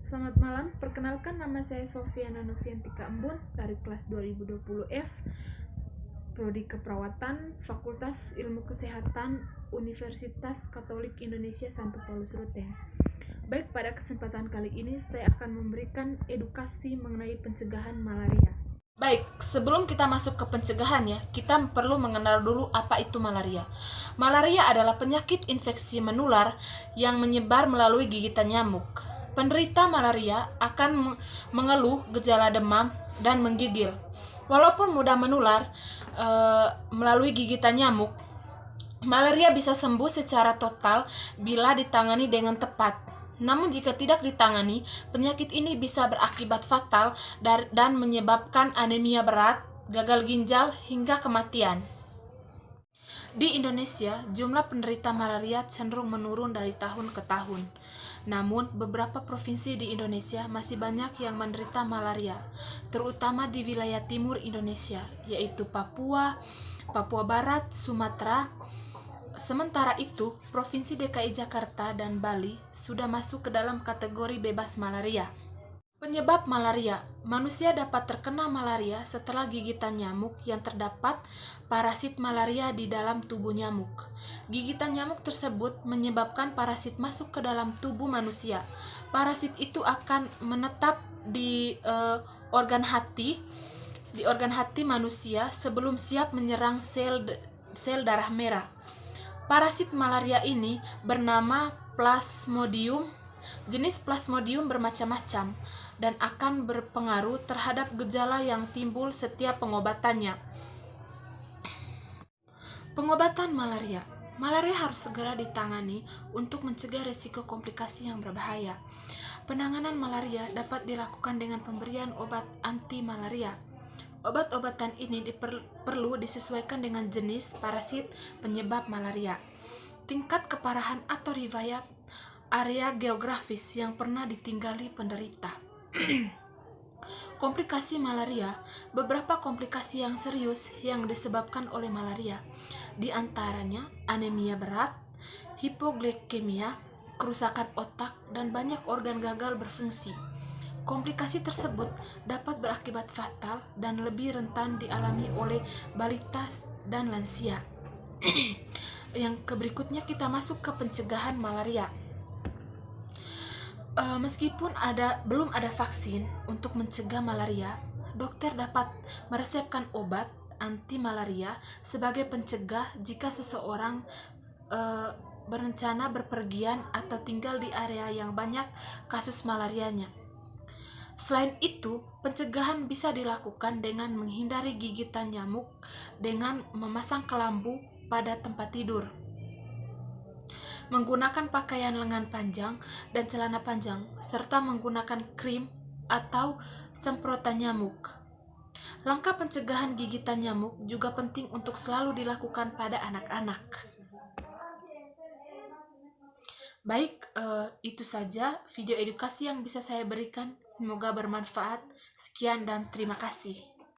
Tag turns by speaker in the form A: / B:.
A: Selamat malam, perkenalkan nama saya Sofiana Noviantika Embun dari kelas 2020F, Prodi Keperawatan, Fakultas Ilmu Kesehatan, Universitas Katolik Indonesia Santo Paulus Ruteng. Baik, pada kesempatan kali ini saya akan memberikan edukasi mengenai pencegahan malaria.
B: Baik, sebelum kita masuk ke pencegahannya, kita perlu mengenal dulu apa itu malaria. Malaria adalah penyakit infeksi menular yang menyebar melalui gigitan nyamuk. Penderita malaria akan mengeluh gejala demam dan menggigil. Walaupun mudah menular melalui gigitan nyamuk, malaria bisa sembuh secara total bila ditangani dengan tepat. Namun jika tidak ditangani, penyakit ini bisa berakibat fatal dan menyebabkan anemia berat, gagal ginjal, hingga kematian. Di Indonesia, jumlah penderita malaria cenderung menurun dari tahun ke tahun. Namun, beberapa provinsi di Indonesia masih banyak yang menderita malaria, terutama di wilayah timur Indonesia, yaitu Papua, Papua Barat, Sumatera. Sementara itu, Provinsi DKI Jakarta dan Bali sudah masuk ke dalam kategori bebas malaria. Penyebab malaria: manusia dapat terkena malaria setelah gigitan nyamuk yang terdapat parasit malaria di dalam tubuh nyamuk. Gigitan nyamuk tersebut menyebabkan parasit masuk ke dalam tubuh manusia. Parasit itu akan menetap di organ hati manusia sebelum siap menyerang sel darah merah. Parasit malaria ini bernama Plasmodium. Jenis Plasmodium bermacam-macam dan akan berpengaruh terhadap gejala yang timbul setiap pengobatannya. Pengobatan malaria. Malaria harus segera ditangani untuk mencegah risiko komplikasi yang berbahaya. Penanganan malaria dapat dilakukan dengan pemberian obat anti malaria. Obat-obatan ini perlu disesuaikan dengan jenis parasit penyebab malaria, tingkat keparahan atau riwayat area geografis yang pernah ditinggali penderita. Komplikasi malaria. Beberapa komplikasi yang serius yang disebabkan oleh malaria, di antaranya anemia berat, hipoglikemia, kerusakan otak, dan banyak organ gagal berfungsi. Komplikasi tersebut dapat berakibat fatal dan lebih rentan dialami oleh balita dan lansia. Yang berikutnya kita masuk ke pencegahan malaria. Meskipun belum ada vaksin untuk mencegah malaria, dokter dapat meresepkan obat anti malaria sebagai pencegah jika seseorang berencana berpergian atau tinggal di area yang banyak kasus malarianya. Selain itu, pencegahan bisa dilakukan dengan menghindari gigitan nyamuk dengan memasang kelambu pada tempat tidur, menggunakan pakaian lengan panjang dan celana panjang, serta menggunakan krim atau semprotan nyamuk. Langkah pencegahan gigitan nyamuk juga penting untuk selalu dilakukan pada anak-anak. Baik, itu saja video edukasi yang bisa saya berikan. Semoga bermanfaat. Sekian dan terima kasih.